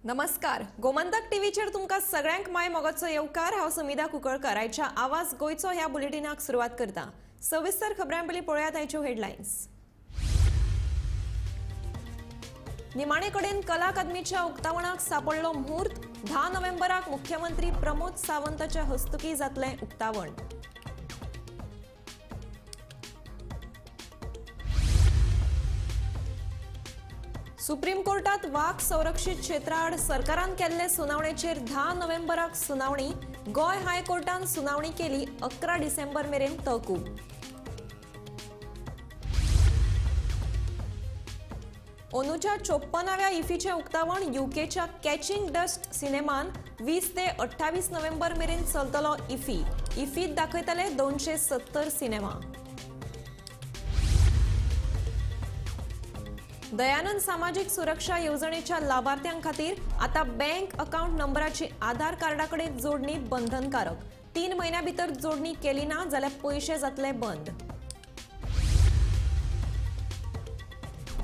नमस्कार. गोमंतक टीव्हीचेर तुमकां सगळ्यांक माय मोगाचो येवकार. हांव समिधा कुंकळकर. आयच्या आवाज गोयचो ह्या बुलेटिनाक सुरवात करता. सविस्तर खबरां पयलीं पळयात आयच्यो हेडलायन्स. निमाणे कडेन कला अकादमीच्या उक्तावणाक सांपडलो मुहूर्त. 10 नोव्हेंबराक मुख्यमंत्री प्रमोद सावंताच्या हस्तुकी जातलें उक्तावण. सुप्रीम कोर्टात वाघ संरक्षित क्षेत्रा आड सरकारान केल्ले सुनावणेचेर 10 नोव्हेंबराक सुनावणी. गोय हायकोर्टान सुनावणी केली. 11 डिसेंबर मेरेन तहकूब. ओनूच्या 54व्या इफीचे उक्तावण यूकेच्या कॅचिंग डस्ट सिनेमान 20 ते 28 नोव्हेंबर मेरेन चलतलो. इफीत दाखयतले 270 सिनेमा. दयानंद सामाजिक सुरक्षा येवजणेच्या लाभार्थ्यां खातीर आता बँक अकाउंट नंबराची आधार कार्डाकडे जोडणी बंधनकारक. 3 महिन्यां भितर जोडणी केली ना जाल्यार पैसे जातले बंद.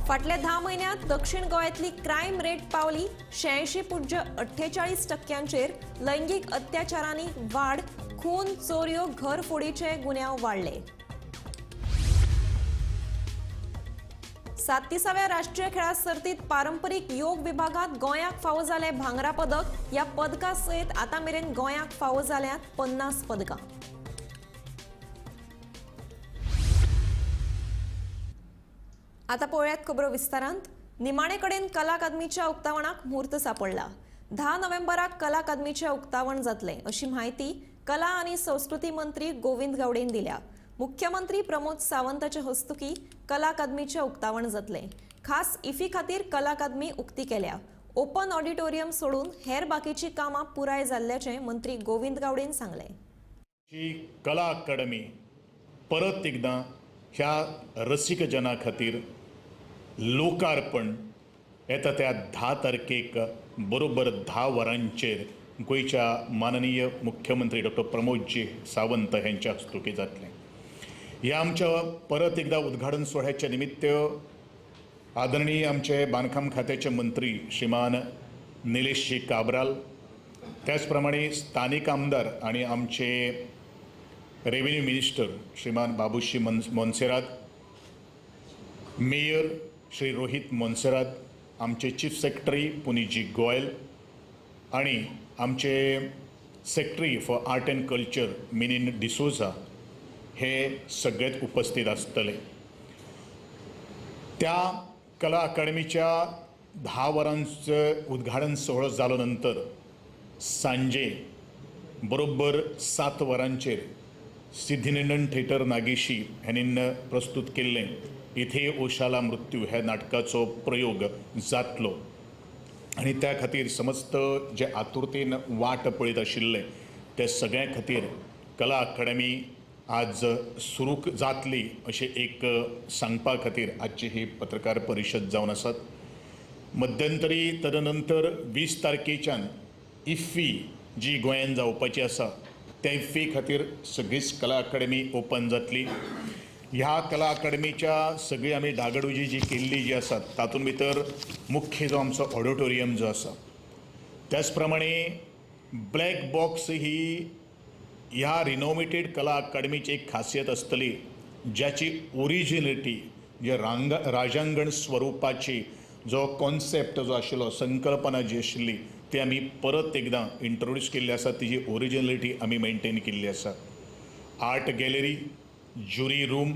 फाटल्या 10 महिन्यांत दक्षिण गोंयांतली क्रायम रेट पावली 86.48%. लैंगिक अत्याचारांनी वाड. खून, चोरयो, घरफोडीचे गुन्यांव वाडले. 37व्या राष्ट्रीय खेळा सर्तीत पारंपरीक योग विभागात गोंयाक फावो जाले भांगरा पदक. ह्या पदका सयत आता मेरेन गोंयाक फावो जाल्यात 50 पदकां. आता पळयात खबरो विस्तारांत. निमाणे कडेन कला अकादमीच्या उक्तावणाक मुहूर्त सांपडला. 10 नोव्हेंबराक कला अकादमीचे उक्तावण जातले अशी माहिती कला आनी संस्कृती मंत्री गोविंद गावडेन दिल्या. मुख्यमंत्री प्रमोद सावंताच्या हस्तुकी कला अकादमीचे उक्तावण जातले. खास इफी खातीर कला अकादमी उक्ती केल्या. ओपन ऑडिटोरियम सोडून हेर बाकीची कामां पुराय जाल्ल्याचे मंत्री गोविंद गावडेन सांगले. ही कला अकादमी परत एकदा ह्या रसिक जना खातीर लोकार्पण येता त्या 10 तारखेक बरोबर 10 वरांचेर गोयच्या माननीय मुख्यमंत्री डॉ. प्रमोदजी सावंत यांच्या हस्तुकी जातले. ह्या आमच्या परत एकदा उद्घाटन सोहळ्याच्या निमित्त आदरणीय आमचे बांदकाम खात्याचे मंत्री श्रीमान निलेशजी काब्राल, त्याचप्रमाणे स्थानिक आमदार आणि आमचे रेव्हेन्यू मिनिस्टर श्रीमान बाबूशी मोन्सेरात, मेयर श्री रोहित मोन्सेरात, आमचे चीफ सेक्रेटरी पुनीजी गोयल आणि आमचे secretary for art and culture मिनिन डिसोजा हे सगळेच उपस्थित असतले. त्या कला अकादमीच्या 10 वरांचं उद्घाटन सोहळो जालो नंतर सांजे बरोबर 7 वरांचेर सिद्धिनंदन थिएटर नागेशी ह्यांनी प्रस्तुत केल्लें इथे ओशाला मृत्यू ह्या नाटकाचो प्रयोग जातलो. आणि त्या खातीर समस्त जे आतुरतेन वाट पळयत आशिल्ले ते सगळ्यां खातीर कला अकादमी आज सुरू जातली अशें एक सांगपा खातीर आजची ही पत्रकार परिशद जावन आसात. मध्यंतरी तदनंतर 20 तारखेच्यान इफ्फी जी गोंयांत जावपाची आसा त्या इफ्फी खातीर सगळीच कला अकादमी ओपन जातली. ह्या कला अकादमीच्या सगळी आमी डागडुजी जी केल्ली जी आसात तातूंत भितर मुख्य जो आमचो ऑडिटोरियम जो आसा, त्याच प्रमाणे ब्लॅक बॉक्स ही ह्या रिनोवेटेड कला अकादमीची एक खासियत आसतली ज्याची ओरिजिनिटी जे राजांगण स्वरुपाची जो कॉन्सेप्ट जो आशिल्लो, संकल्पना जी आशिल्ली ती आमी परत एकदां इंट्रोड्यूस केल्ली आसा. तिजी ओरिजिनलिटी आमी मेंटेन केल्ली आसा. आर्ट गॅलरी, ज्युरी रूम,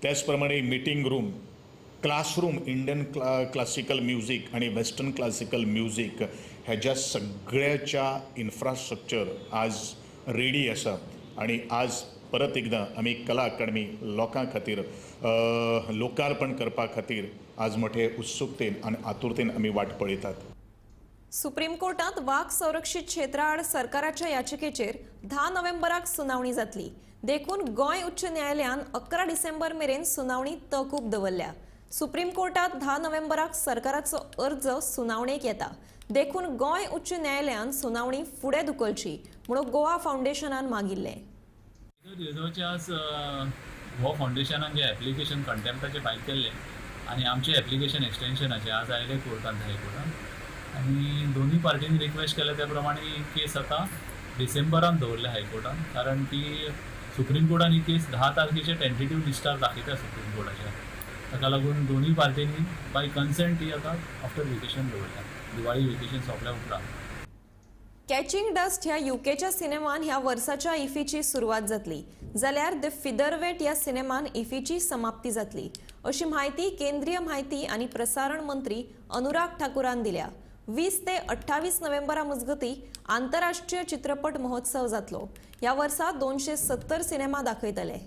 त्याच प्रमाणे meeting room, classroom, Indian classical music आणि वेस्टर्न क्लासिकल म्युझिक ह्याच्या सगळ्याच्या इन्फ्रास्ट्रक्चर आज रेडी आसा. आणि आज परत एकदा आमी कला अकादमी लोकां खातीर लोकार्पण करपा खातीर आज मोठे उत्सुकतेन आनी आतुरतेन आमी वाट पळयतात. सुप्रीम कोर्टात वाघ संरक्षित क्षेत्रा आड सरकाराच्या याचिकेचेर 10 नोव्हेंबराक सुनावणी जातली. देखून गोंय उच्च न्यायालयान 11 डिसेंबर मेरेन सुनावणी तहकूब दवरल्या. सुप्रीम कोर्टात 10 नोव्हेंबराक सरकाराचो अर्ज सुनावणेक येता. देखून गोंय उच्च न्यायालयान सुनावणी फुडें धुकलची म्हणून गोवा फाउंडेशनान मागिल्लें. आज गोवा फाउंडेशनान जे एप्लिकेशन कंटेम्प्टाचें फायल केल्लें आनी आमचे एप्लिकेशन एक्सटेंशनाचे आज आयले कोर्टांत हायकोर्टान आनी दोनूय पार्टीनी रिक्वेस्ट केल्या त्या प्रमाणे ही केस आतां डिसेंबरान दवरल्या हायकोर्टान, कारण ती सुप्रीम कोर्टान ही केस 10 तारखेचे टेंटेटिव्ह लिस्टार दाखयता सुप्रीम कोर्टाच्या. ताका लागून दोनूय पार्टीनी बाय कन्सेंट ही आतां आफ्टर वेकेशन दवरल्या, दिवाळी वेकेशन सोंपल्या उपरांत. कॅचिंग डस्ट ह्या युकेच्या सिनेमान ह्या वर्साच्या इफीची सुरवात जातली, जाल्यार द फिदरवेट ह्या सिनेमान इफीची समाप्ती जातली, अशी माहिती केंद्रीय माहिती आणि प्रसारण मंत्री अनुराग ठाकुरान दिल्या. 20 ते 28 नोव्हेंबरा मजगती आंतरराष्ट्रीय चित्रपट महोत्सव जातलो. ह्या वर्सा 270 सिनेमा दाखयतले.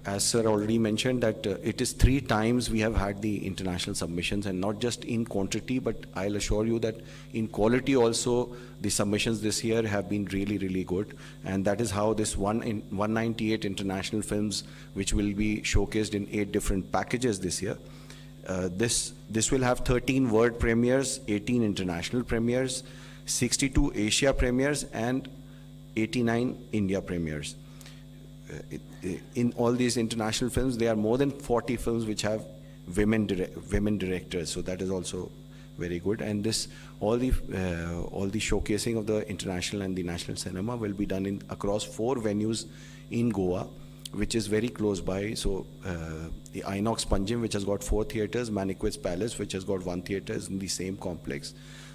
As sir already mentioned that it is 3 times we have had the international submissions, and not just in quantity, but I'll assure you that in quality also the submissions this year have been really good, and that is how this 198 international films which will be showcased in 8 different packages this year. This will have 13 world premieres, 18 international premieres, 62 Asia premieres, and 89 India premieres. In all these international films, there are more than 40 films which have women directors, so that is also very good. And this all the showcasing of the international and the national cinema will be done across 4 venues in Goa, which is very close by. So the Inox Panjim, which has got 4 theaters, Manikwitz Palace, which has got 1 theater, is in the same complex.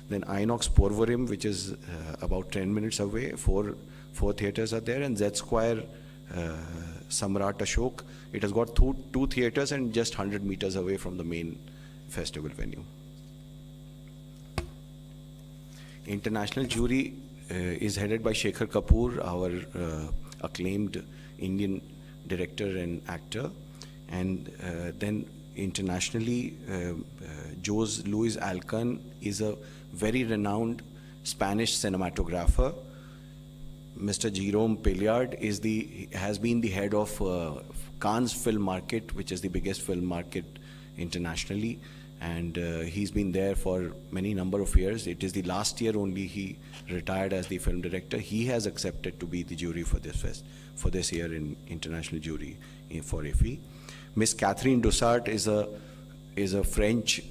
Then Inox Porvorim, which is about 10 minutes away, 4 theaters are there, and Z Square Samrat Ashok, it has got 2 theaters and just 100 meters away from the main festival venue. International jury is headed by Shekhar Kapoor, our acclaimed Indian director and actor, and then internationally Jose Luis Alcan is a very renowned Spanish cinematographer. Mr. Jerome Pillard has been the head of Cannes Film Market, which is the biggest film market internationally, and he's been there for many number of years. It is the last year only he retired as the film director. He has accepted to be the jury for this year in international jury for IFFI. Miss Catherine Dussart is a French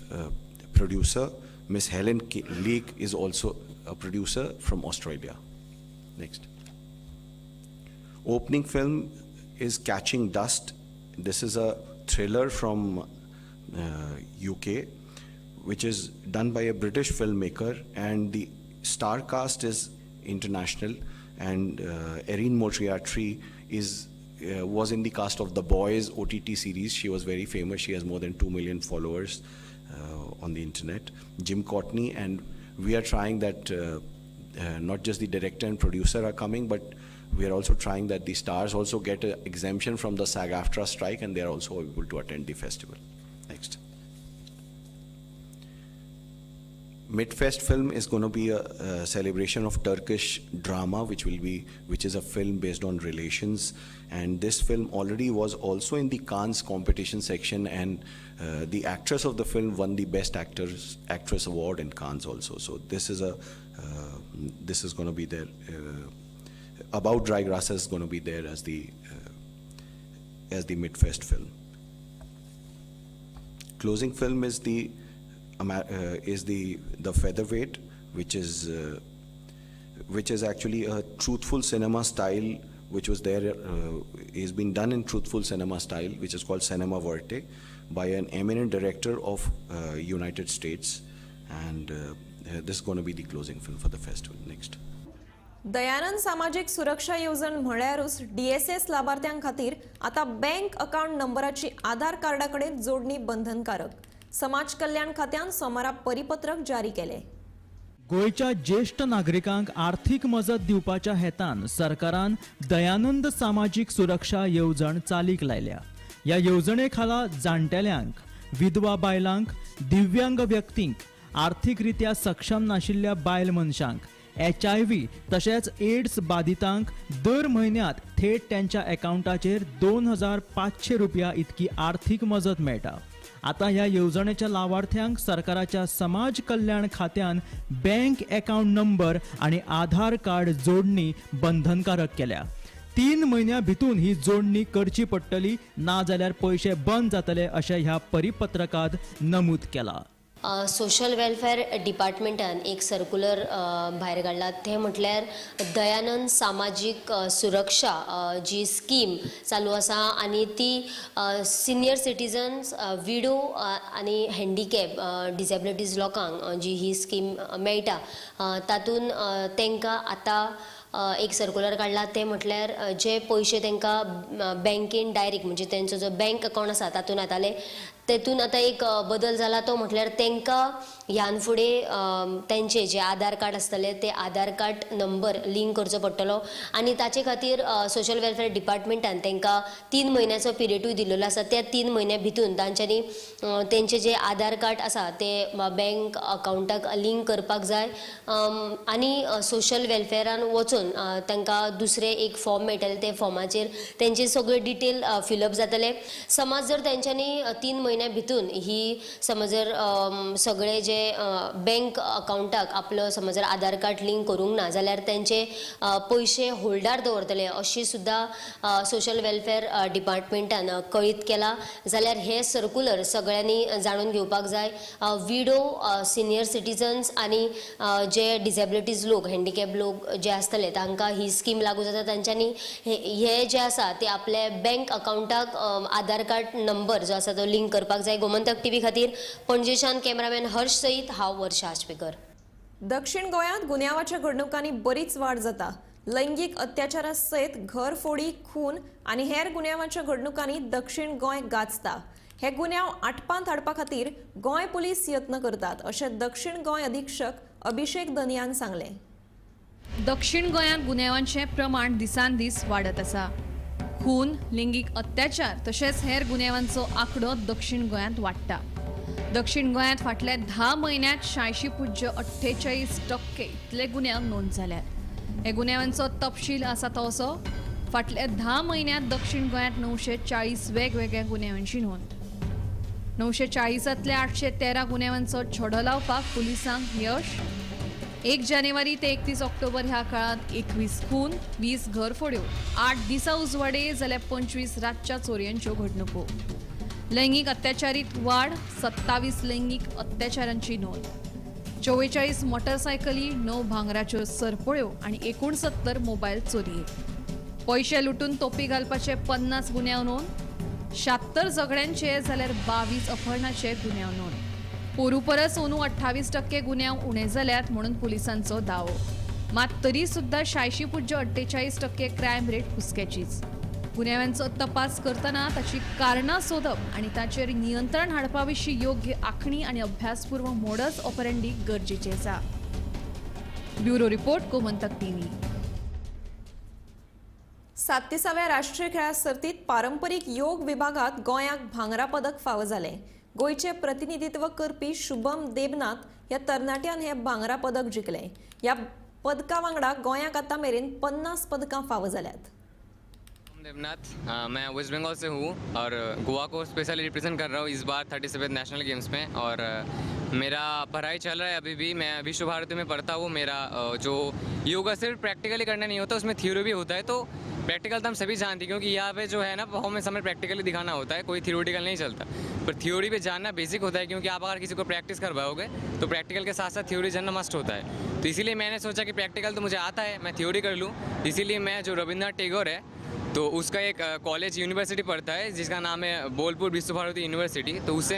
producer. Miss Helen Leake is also a producer from Australia. Next. Opening film is Catching Dust. This is a thriller from UK, which is done by a British filmmaker, and the star cast is international, and Erin Moriarty was in the cast of The Boys OTT series. She was very famous. She has more than 2 million followers on the internet. Jim Courtney, and we are trying that not just the director and producer are coming, but we are also trying that the stars also get an exemption from the SAG-AFTRA strike, and they are also able to attend the festival. Next. Midfest film is going to be a celebration of Turkish drama, which is a film based on relations, and this film already was also in the Cannes competition section, and the actress of the film won the Best Actress award in Cannes also. So this is going to be there. About Dry Grasses is going to be there as the Midfest film. Closing film is the Featherweight, which is actually a truthful cinema style, which was there is being done in truthful cinema style, which is called Cinema Verte, by an eminent director of United States, and this is going to be the closing film for the festival. Next. Dayanand सामाजिक सुरक्षा येवजण म्हळ्यारूच DSS लाभार्थ्यां खातीर आता bank account नंबराची आधार कार्डाकडे जोडणी बंधनकारक. समाज कल्याण खात्यान सोमारा परिपत्रक जारी केले. गोयच्या ज्येष्ठ नागरिकांक आर्थिक मजत दिवपाच्या हेतान सरकारान दयानंद सामाजिक सुरक्षा येवजण चालीक लायल्या. या येवजणे खाला जाणटेल्यांक, विधवा बायलांक, दिव्यांग व्यक्तींक, आर्थिकरित्या सक्षम नाशिल्ल्या बायल मनशांक, HIV तशेंच एड्स बाधितांक दर म्हयन्यात थेट त्यांच्या अकाउंटाचेर 2500 रुपया इतकी आर्थिक मजत मेळटा. आता ह्या येवजणेच्या लावार्थ्यांक सरकाराच्या समाज कल्याण खात्यान बँक अकाउंट नंबर आणि आधार कार्ड जोडणी बंधनकारक केल्या. 3 म्हयन्या भितून ही जोडणी करची पडटली, ना जाल्यार पैसे बंद जातले अशें ह्या परिपत्रकात नमूद केला. सोशल वेलफेअर डिपार्टमेंटान एक सर्क्युलर भायर काडला ते म्हटल्यार दयानंद सामाजीक सुरक्षा जी स्कीम चालू आसा आनी ती सिनियर सिटीजन्स विडो आनी हँडिकॅप डिसेबिलिटीज लोकांक जी ही स्कीम मेळटा तातूंत तांकां आतां एक सर्क्युलर काडला ते म्हटल्यार जे पयशे तांकां बँकेन डायरेक्ट म्हणजे तेंचो जो बँक अकावंट आसा तातूंत येताले तेतून आतां एक बदल जाला तो म्हटल्यार तांकां ह्यान फुडें तेंचे जे आधार कार्ड आसतले ते आधार कार्ड नंबर लिंक करचो पडटलो आनी ताचे खातीर सोशल वेलफेअर डिपार्टमेंटान तांकां 3 म्हयन्याचो पिरियडूय दिल्लो आसा त्या 3 म्हयन्या भितून तांच्यांनी तेंचे जे आधार कार्ड आसा ते बँक अकावंटाक लिंक करपाक जाय आनी सोशल वेलफेअरान वचून तांकां दुसरे एक फॉर्म मेळटले ते फॉर्माचेर तेंचे सगळे डिटेल फिलअप जातले समज जर तेंच्यांनी 3 म्हयन्या भितून ही समज जर सगळे जे बँक अकावंटाक आपलो समज जर आधार कार्ड लिंक करूंक ना जाल्यार तेंचे पयशे होल्डार दवरतले अशी सुद्दां सोशल वेलफेअर डिपार्टमेंटान कळीत केला जाल्यार हे सर्क्युलर सगळ्यांनी जाणून घेवपाक जाय विडो सिनियर सिटीजन्स आनी जे डिसेबिलिटीज लोक हँडिकॅप लोक जे आसतले तांकां ही स्कीम लागू जाता तांच्यांनी हे जे आसा ते आपले बँक अकावंटाक आधार कार्ड नंबर जो आसा तो लिंक करपाक जाय गोमंतक टीव्ही खातीर पणजेच्यान कॅमेरामॅन हर्ष सईत हांव वर्षा आशपेकर. दक्षिण गोंयांत गुन्यांवाच्या घडणुकांनी बरीच वाड जाता. लैंगीक अत्याचारा सयत घरफोडी खून आनी हेर गुन्यांवाच्या घडणुकांनी दक्षिण गोंय गाजता. हे गुन्यांव आटपांत हाडपा खातीर गोंय पुलीस यत्न करतात अशें दक्षिण गोंय अधीक्षक अभिषेक दनियान सांगलें. दक्षिण गोंयांत गुन्यांवांचें प्रमाण दिसान दीस वाडत आसा. खून लिंगीक अत्याचार तशेंच हेर गुन्यांवांचो आंकडो दक्षिण गोंयांत वाडटा. दक्षिण गोंयांत फाटल्या 10 म्हयन्यांत 86.48% इतले गुन्यांव नोंद जाल्यात. हे गुन्यांवांचो तपशील आसा तो असो फाटल्या 10 म्हयन्यांत दक्षिण गोंयांत 940 वेगवेगळ्या गुन्यांवांची नोंद. 940तल्या 813 गुन्यांवांचो छडो लावपाक पुलिसांक यश. 1 जानेवारी ते 31 ऑक्टोबर ह्या काळात 21 खून 20 घरफोड्यो 8 दिसा उजवाडे जाल्यार 25 रातच्या चोरयांच्यो घडणुको. लैंगीक अत्याचारीत वाड 27 लैंगीक अत्याचारांची नोंद. 44 मोटरसायकली 9 भांगराच्यो सरपळ्यो आणि 69 मोबायल चोरये. पयशे लुटून तोपी घालपाचे 50 गुन्यांव नोंद. 76 झगड्यांचे जाल्यार 22 अपहरणाचे गुन्यांव नोंद. पोरू परस अंदू 28% गुन्यांव उणे जाल्यात म्हणून पुलिसांचो दावो. मात तरी सुद्धा 86.48% क्रायम रेट हुस्क्याचीच. गुन्यांवांचो तपास करतना ताची कारणां सोदप आनी ताचेर नियंत्रण हाडपा विशीं योग्य आंखणी आनी अभ्यासपूर्व मोडस ऑपरेंडी गरजेचें आसा. Bureau report Gomantak TV. 37व्या राष्ट्रीय खेळा सर्तीत पारंपरीक योग विभागात गोंयाक भांगरा पदक फावो जालें. गोंयचे प्रतिनिधित्व करपी शुभम देबनाथ ह्या तरणाट्यान हे भांगरा पदक जिखलें. ह्या पदका वांगडा गोंयाक आतां मेरेन 50 पदकां फावो जाल्यात. देवनाथ, मैं वेस्ट बंगाल से हूँ और गोवा को स्पेशली रिप्रेजेंट कर रहा हूँ इस बार 37वें नेशनल गेम्स में. और मेरा पढ़ाई चल रहा है अभी भी. मैं विश्व भारती में पढ़ता हूँ. मेरा जो योगा सिर्फ प्रैक्टिकली करना नहीं होता, उसमें थ्योरी भी होता है. तो प्रैक्टिकल तो हम सभी जानते हैं क्योंकि यहाँ पे जो है ना परफॉर्मेंस हमें प्रैक्टिकली दिखाना होता है, कोई थियोरिटिकल नहीं चलता. पर थ्योरी पे जानना बेसिक होता है क्योंकि आप अगर किसी को प्रैक्टिस करवाओगे तो प्रैक्टिकल के साथ साथ थ्योरी जानना मस्ट होता है. तो इसीलिए मैंने सोचा कि प्रैक्टिकल तो मुझे आता है, मैं थ्योरी कर लूँ. इसीलिए मैं जो रविन्द्रनाथ टैगोर है तो उसका एक कॉलेज यूनिवर्सिटी पढ़ता है जिसका नाम है बोलपुर विश्व भारती यूनिवर्सिटी. तो उसी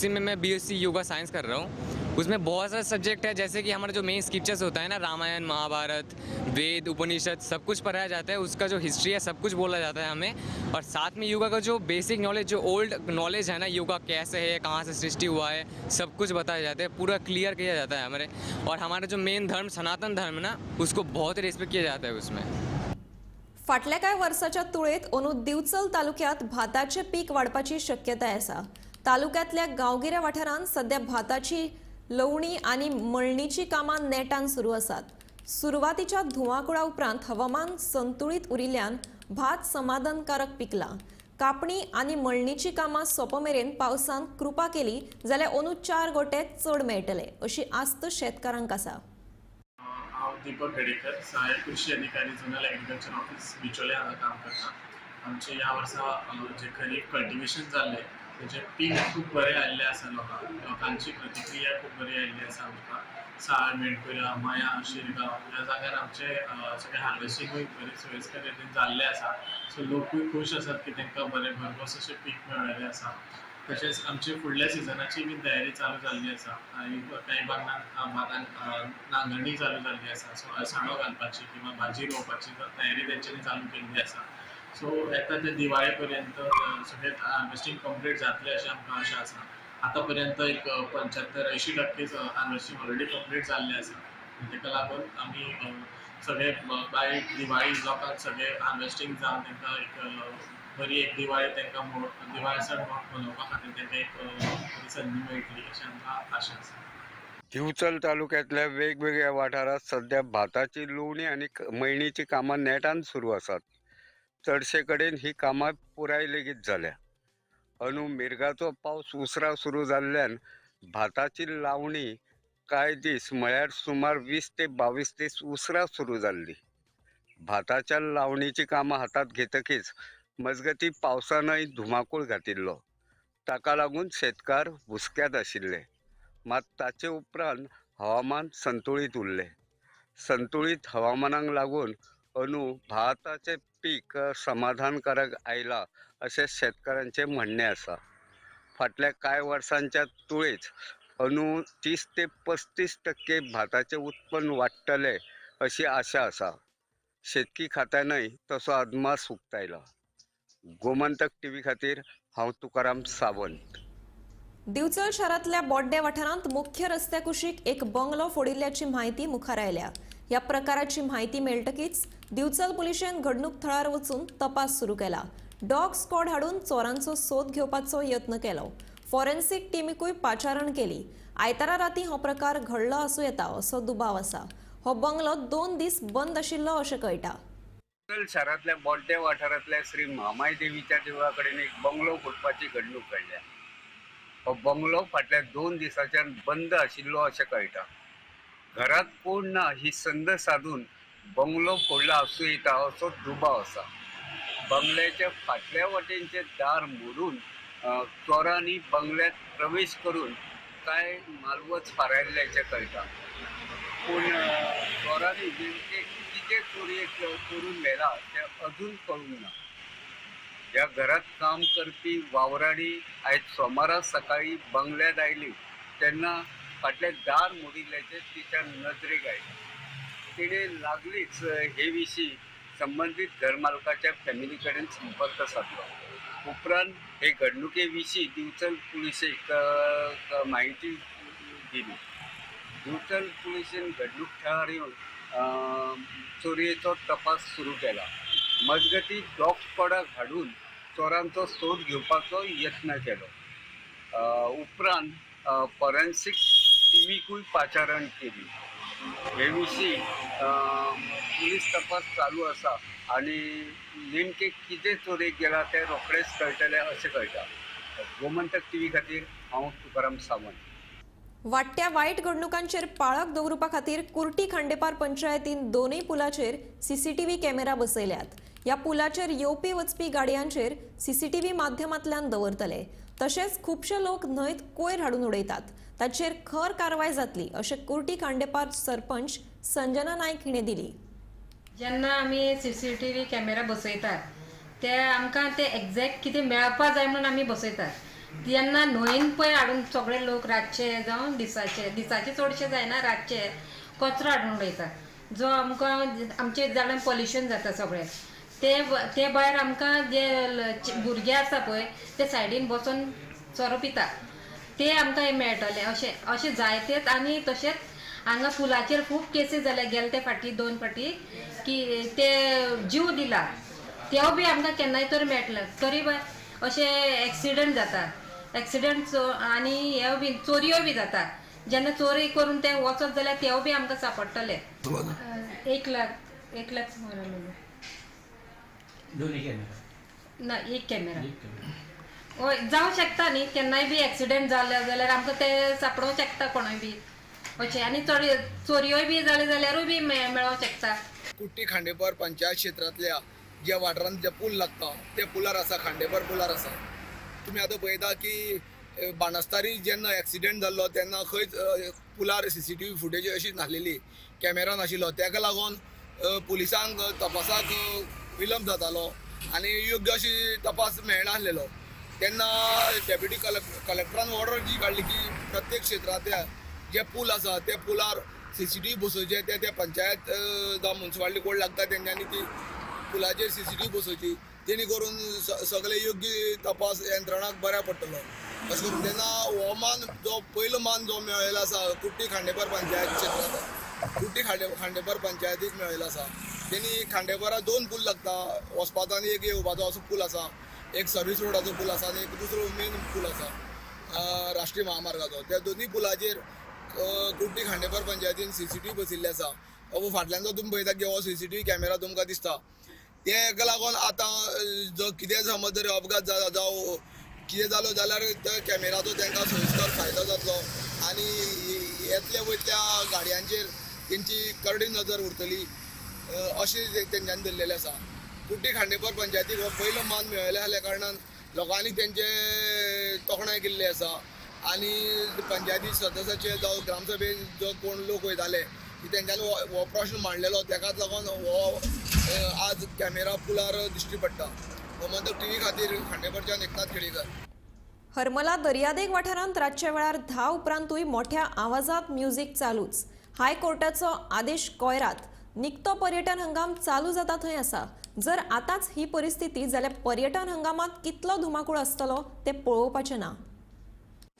में मैं बीएससी योगा साइंस कर रहा हूँ. उसमें बहुत सारे सब्जेक्ट है जैसे कि हमारा जो मेन स्क्रिप्चर्स होता है ना, रामायण महाभारत वेद उपनिषद सब कुछ पढ़ाया जाता है. उसका जो हिस्ट्री है सब कुछ बोला जाता है हमें. और साथ में योगा का जो बेसिक नॉलेज, जो ओल्ड नॉलेज है ना, योगा कैसे है, कहाँ से सृष्टि हुआ है, सब कुछ बताया जाता है, पूरा क्लियर किया जाता है हमारे. और हमारा जो मेन धर्म सनातन धर्म ना, उसको बहुत रिस्पेक्ट किया जाता है उसमें. फाटल्या कांय वर्साच्या तुळेत अंदू दिवचल तालुक्यात भाताचे पीक वाडपाची शक्यताय आसा. तालुक्यातल्या गांवगिऱ्या वाठारांत सध्या भाताची लवणी आनी मळणीची कामां नेटान सुरू आसात. सुरवातीच्या धुवाकुळा उपरांत हवामान संतुळीत उरिल्ल्यान भात समाधानकारक पिकला. कापणी आनी मळणीची कामां सोंपमेरेन पावसान कृपा केली जाल्यार अंदू 4 गोटे चड मेळटले अशी आस्त शेतकारांक आसा. हांव दीपक हेडेकर, सहाय्यक कृषी अधिकारी झोनल एग्रीकल्चर ऑफिस बिचोले हांगा काम करता. आमचे ह्या वर्सा जे खरीप कल्टिवेशन जाल्लें त्याचे पीक खूप बरे आयिल्ले आसा लोकांची प्रतिक्रिया खूप बरी आयिल्ली आसा आमकां. साळ, मेणकुरा, मया, शिरगांव ह्या जाग्यार आमचे सगळे हार्वेस्टिंगूय बरे सोयीस्कर रितीन जाल्ले आसा. सो लोकूय खूश आसात की तांकां बरे भरघोस अशें पीक मेळ्ळेलें आसा. तशेंच आमची फुडल्या सिजनाची बी तयारी चालू जाल्ली आसा. काही भागांत नांगरणी चालू जाल्ली आसा. सो साणो घालपाची किंवा भाजी रोवपाची तयारी तेंच्यांनी चालू केल्ली आसा. सो येता ते दिवाळे पर्यंत सगळें हार्वेस्टिंग कंप्लीट जातलें अशें आमकां आशा आसा. आतां पर्यंत एक 75-80% हार्वेस्टिंग ऑलरेडी कंप्लीट जाल्लें आसा. ताका लागून आमी सगळे बाय दिवाळी लोकांक सगळे हार्वेस्टिंग जावन तांकां एक बरी एक दिवाळी तांकां दिवाळी सण मनोवपा खातीर तांकां एक बरी संदी मेळटली अशी आमकां आशा आसा. दिवचल तालुक्यातल्या वेगवेगळ्या वाठारात सध्या भाताची लुवणी आणि मळणीची कामां नेटान सुरू आसात. चडशे कडेन ही कामां पुराय लेगीत जाल्या. अंदू मिरगाचो पावस उसराव सुरू जाल्ल्यान भाताची लावणी कांय दीस म्हळ्यार सुमार 20 ते 22 दीस उसराव सुरू जाल्ली. भाताच्या लावणीची कामां हातात घेतकीच मजगती पावसानय धुमाकूळ घातिल्लो. ताका लागून शेतकार हुस्क्यात आशिल्ले. मात ताचे उपरांत हवामान संतुळीत उरले. संतुळीत हवामानाक लागून अंदू भाताचे पीक समाधानकारक आयला अशें शेतकारांचे म्हणणे आसा. फाटल्या कांय वर्सांच्या तुळेच अंदू 30 ते 35% भाताचे उत्पन्न वाडटले अशी आशा आसा. शेतकी खात्यानय तसो अदमास उक्तायला. गोमंतक टीव्ही खातीर हांव तुकाराम सावंत. दिवचल शारांतल्या बोड्डे वाठारांत मुख्य रस्त्या कुशीक एक बंगलो फोडिल्ल्याची म्हायती मुखार आयल्या. ह्या प्रकाराची म्हायती मेळटकीच दिवचल पुलिशेन घडणूक थळार वचून तपास सुरू केला. डॉग स्क्वॉड हाडून चोरांचो सोद घेवपाचो यत्न केलो. फॉरेन्सिक टीमीकूय पाचारण केली. आयतारा राती हो प्रकार घडलो आसूं येता असो दुबाव आसा. हो बंगलो 2 दीस बंद आशिल्लो अशें कळटा. दिवचल शारांतल्या बोड्डे वाठारांतल्या श्री महामाय देवीच्या देवळा कडेन एक बंगलो फोडपाची घडणूक घडल्या. हो बंगलो फाटल्या 2 दिसांच्यान बंद आशिल्लो अशें कळटा. घरात कोण ना ही संद साधून बंगलो फोडला आसूं येता असो दुबाव आसा. बंगल्याच्या फाटल्या वटेनचे दार मोडून चोरांनी बंगल्यात प्रवेश करून काय मालवच फारायल्ल्याचें कळटा. पूण चोरांनी नेमके कितें करून व्हेला तें अजून कळूंक ना. ह्या घरात काम करपी वावराडी आयज सोमारा सकाळी बंगल्यात आयली तेन्ना फाटले दार मोडिल्ल्याचें तिच्या नदरेक आयलें. तिणें लागलींच हे विशीं संबंदीत घरमालकाच्या फॅमिली कडेन संपर्क साधलो. उपरांत हे घडणुके विशीं दिवचल पुलिशेक म्हायती दिली. दिवचल पुलिशेन घडणूक थळार येवन चोरयेचो तपास सुरू केला. मजगती डॉग स्क्वॉडाक हाडून चोरांचो सोद घेवपाचो यत्न केलो. उपरांत फॉरेन्सिक टीमीकूय पाचारण केली. हे विशीं पुलीस तपास चालू आसा आनी नेमके कितें चोरेक गेला तें रोखडेंच कळटलें अशें कळटा. गोमंतक टीव्ही खातीर हांव तुकाराम सावंत. वाडट्या वायट घडणुकांचेर पाळत दवरुपा खातीर कुर्टी खांडेपार पंचायतीन दोनूय पुलाचेर सीसीटीव्ही कॅमेरा बसयल्यात. ह्या पुलाचेर येवपी वचपी गाडयांचेर सीसीटीव्ही माध्यमांतल्यान दवरतले. तशेंच खुबशे लोक न्हंयत कोयर हाडून उडयतात. ताचेर खर कारवाय जातली अशें कुर्टी खांडेपार सरपंच संजना नायक हिणें दिली. जेन्ना आमी सीसीटीव्ही कॅमेरा बसयतात ते आमकां ते एक्झॅक्ट कितें मेळपा जाय म्हणून आमी बसयतात. तेन्ना न्हंयन पळय हाडून सगळे लोक रातचे जावं दिसाचे चडशे जायना रातचे कचरो हाडून उडयतात जो आमकां आमचे जाल्यार पॉल्युशन जाता सगळें. ते भायर आमकां जे भुरगे आसा पळय ते सायडीन बसून सोरो पिता ते आमकां मेळटले अशें जायतेच. आनी तशेंच हांगा पुलाचेर खूब केसीस जाल्या गेले ते फाटी 2 फाटी की ते जीव दिला तेव्हा बी आमकां केन्नाय तर मेळटले. तरी अशे एक्सिडंट जातात. एक्सिडंट आनी हे बी चोरयो बी जातात. जेन्ना चोरी करून ते वचत जाल्यार तेव्हा बी आमकां सांपडटले. 1 लाख ना एक कॅमेरा हय जावं शकता न्ही. केन्नाय बी एक्सिडंट जाले जाल्यार आमकां ते सांपडोवंक शकता कोणूय बी अशें. आनी चोरयोय बी जाले जाल्यारूय बी मेळोवंक शकता. कुट्टी खांडेपार पंचायत क्षेत्रांतल्या ज्या वाठारांत जे पूल लागता त्या पुलार आसा खांडेपार पुलार आसा तुमी आतां पळयता की बाणस्तारी जेन्ना एक्सिडेंट जाल्लो तेन्ना खंयच पुलार CCTV फुटेज अशी नासलेली, कॅमेरा नाशिल्लो, ताका लागून पुलिसांक तपासाक विलंब जातालो आनी योग्य अशी तपास मेळनासलेलो. तेन्ना डेप्युटी कलेक्टरान ऑर्डर जी काडली की प्रत्येक क्षेत्रांतल्या जे पूल आसा त्या पुलार CCTV बसोवचे, ते पंचायत जावं म्युन्सिपालिटी कोण लागता तेंच्यांनी ती पुलाचेर CCTV बसोवची, जेणे करून सगळे योग्य तपास यंत्रणाक बऱ्या पडटलो. अशें करून तेन्ना हो मान जो पयलो मान जो मेळयलो आसा कुट्टी खांडेपार पंचायत क्षेत्रांत, कुट्टी खांडेपार पंचायतीक मेळयलो आसा. तेणी खांडेपारा 2 पूल लागता वचपाचो आनी एक येवपाचो असो पूल आसा, एक सर्वीस रोडाचो पूल आसा आनी एक दुसरो मेन पूल आसा राष्ट्रीय महामार्गाचो. त्या दोनूय पुलाचेर कुट्टी खांडेपार पंचायतीन CCTV बसयल्ले आसा. फाटल्यान जो तुमी पळयता की हो CCTV कॅमेरा तुमकां दिसता, तेका लागून आतां जो कितें समज जर अपघात जावं कितें जालो जाल्यार त्या कॅमेराचो तांकां सोयीस्कर फायदो जातलो आनी येतल्या वयतल्या गाडयांचेर तेंची करडी नजर उरतली अशें तेंच्यांनी धरलेलें आसा. कुट्टी खांडेपार पंचायतीक हो पयलो मान मेळयल्या आसल्या कारणान लोकांनी तेंचे तोखणाय केल्ली आसा आनी पंचायती सदस्याचे जावं ग्रामसभेन जो कोण लोक वयताले तेंच्यांनी हो प्रश्न मांडलेलो, ताकाच लागून हो आज कॅमेरा पुलार दिश्टी पडटा. गोमंतक TV खातीर खांडेपारच्यान एकनाथ केळेकर. हरमला दर्यादेग वाठारांत रातच्या वेळार 10 उपरांतूय मोठ्या आवाजात म्युझिक चालूच. हायकोर्टाचो आदेश कोयरात निकतो पर्यटन हंगाम चालू जाता थंय आसा. जर आतांच ही परिस्थिती जाल्यार पर्यटन हंगामात कितलो धुमाकूळ आसतलो ते पळोवपाचें ना.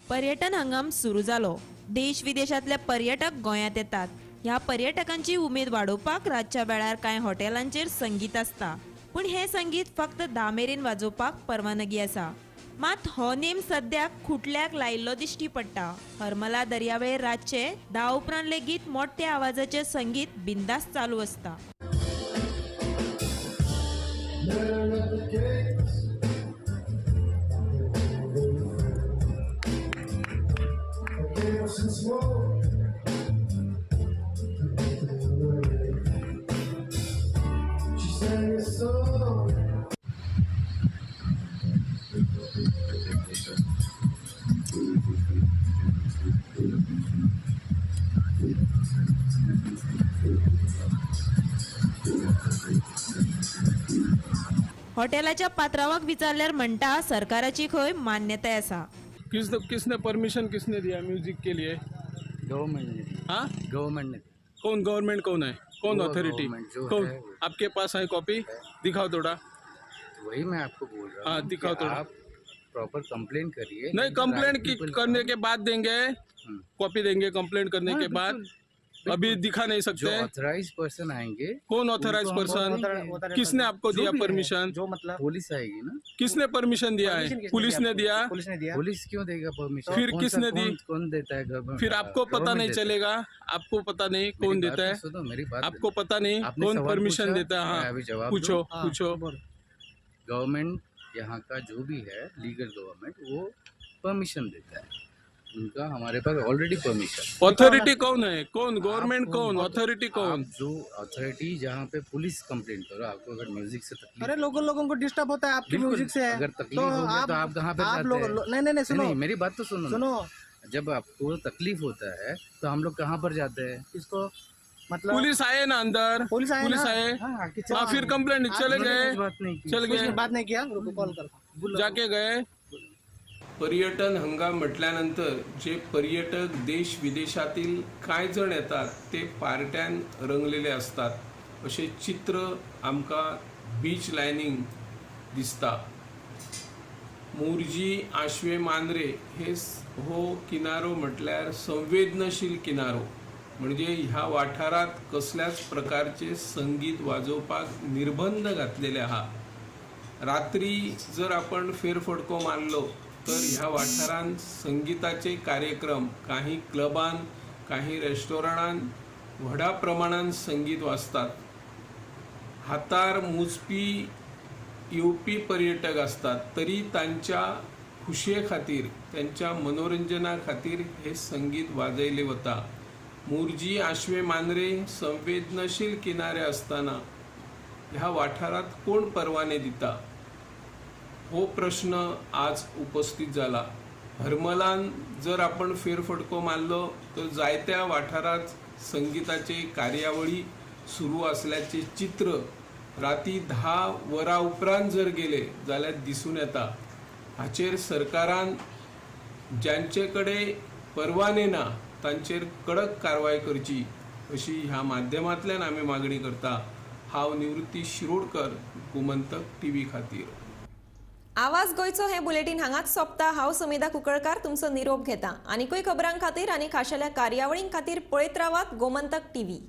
पर्यटन हंगाम सुरू जालो. देश विदेशातले पर्यटक गोंयांत येतात. ह्या पर्यटकांची उमेद वाडोवपाक रातच्या वेळार कांय हॉटेलांचेर संगीत आसता, पूण हे संगीत फक्त 10 मेरेन वाजोवपाक परवानगी आसा. मात हो नेम सद्याक खुटल्याक लायिल्लो दिश्टी पडटा. हरमला दर्यावेळेर रातचे 10 उपरांत लेगीत मोठ्या आवाजाचें संगीत बिंदास चालू आसता. हॉटेलाच्या पात्रावाक विचारल्यार म्हणटा सरकाराची खंय मान्यताय आसा. किसने परमिशन किसने दिया म्यूजिक के लिए? गवर्नमेंट ने. हाँ, गवर्नमेंट ने. कौन गवर्नमेंट कौन है? कौन अथॉरिटी? कौन? आपके पास है कॉपी? दिखाओ थोड़ा. वही मैं आपको बोल रहा हूँ. हाँ, दिखाओ थोड़ा. आप प्रॉपर कंप्लेंट करिए. नहीं, कंप्लेंट करने के बाद देंगे, कॉपी देंगे कंप्लेंट करने के बाद. अभी दिखा नहीं जो सकते. ऑथराइज पर्सन आएंगे. कौन ऑथराइज पर्सन? किसने आपको दिया परमिशन? जो मतलब पुलिस आएगी ना. किसने परमिशन दिया है? पुलिस ने दिया. पुलिस क्यों देगा परमिशन? फिर किसने दी? कौन देता है गवर्नमेंट? फिर आपको पता नहीं चलेगा? आपको पता नहीं कौन देता है? सुनो मेरी बात. आपको पता नहीं आपने कौन सवाल परमिशन पूछा, देता है? मैं हाँ, अभी जवाब पूछो दूं. पूछो. गवर्नमेंट यहाँ का जो भी है लीगल गवर्नमेंट वो परमिशन देता है. उनका हमारे पास ऑलरेडी परमिशन. अथॉरिटी कौन है? कौन गवर्नमेंट? कौन अथॉरिटी? कौन? जो अथॉरिटी जहाँ पे पुलिस कंप्लेंट करो, आपको अगर म्यूजिक से तकलीफ. अरे लोगों को डिस्टर्ब होता है आपकी म्यूजिक से. अगर तकलीफ होगी तो आप कहाँ पे जाते हैं? नहीं सुनो. नहीं, मेरी बात तो सुनो. जब आपको तकलीफ होता है तो हम लोग कहाँ पर जाते हैं? इसको मतलब पुलिस आए ना अंदर? पुलिस आए ना? आए. हाँ, हाँ, फिर कंप्लेंट चले गए. बात नहीं की. चल गए. बात नहीं किया. रुको, कॉल कर. जाके गए. पर्यटन हंगाम म्हटल्यानंतर जे पर्यटक देश विदेशातील काय जण येतात ते पार्ट्यान रंगलेले असतात असे चित्र आमकां बीच लायनींग दिसता. मोरजी, आशवे, मांद्रे हे हो किनारो म्हटल्यार संवेदनशील किनारो. म्हणजे ह्या वाठारात कसल्याच प्रकारचे संगीत वाजोवपाक निर्बंध घातलेले आहा. रात्री जर आपण फेरफटको मारलो तर ह्या वाठारांत संगीताचे कार्यक्रम काही क्लबान, काही रेस्टॉरंटान व्हडा प्रमाणात संगीत वाजतात. हातार मुजपी येवपी पर्यटक असतात तरी तांच्या खुशये खातीर, त्यांच्या मनोरंजना खातीर हे संगीत वाजयले वता. मोरजी, आशवे, मांद्रे संवेदनशील किनारे असताना ह्या वाठारात कोण परवाने दिता? हो प्रश्न आज उपस्थित झाला. हरमलान जर आपण फेरफटको मारलो तर जायत्या वाठारात संगीताचे कार्यावळी सुरू असल्याचे चित्र राती 10 वरां उपरांत जर गेले जाल्यार दिसून येता. हाचेर सरकारान ज्यांचे कडेन परवाने ना तांचेर कडक कारवाय करची अशी ह्या माध्यमांतल्यान आमी मागणी करता. हांव निवृत्ती शिरोडकर, गोमंतक टीव्ही खातीर. आवाज गोंयचो हे बुलेटिन हांगाच सोंपता. हांव समिधा कुंकळकार तुमचो निरोप घेता. आनीकूय खबरां खातीर आनी खाशेल्या कार्यावळीं खातीर पळयत रावात गोमंतक टीव्ही.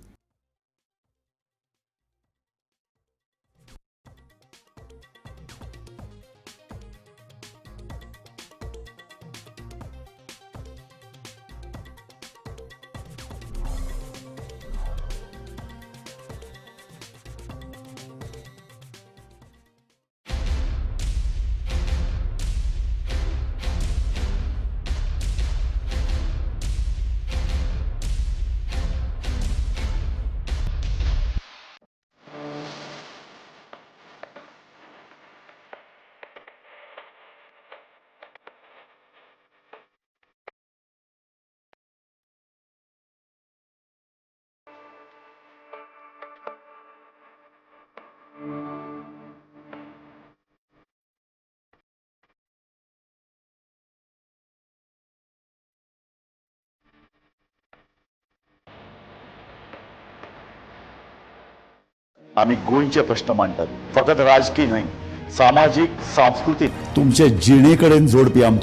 आम्ही गोंयचे प्रश्न मांडटात, फकत राजकीय न्हय, सामाजीक सांस्कृतीक. तुमचे जिणेकडेन जोडपी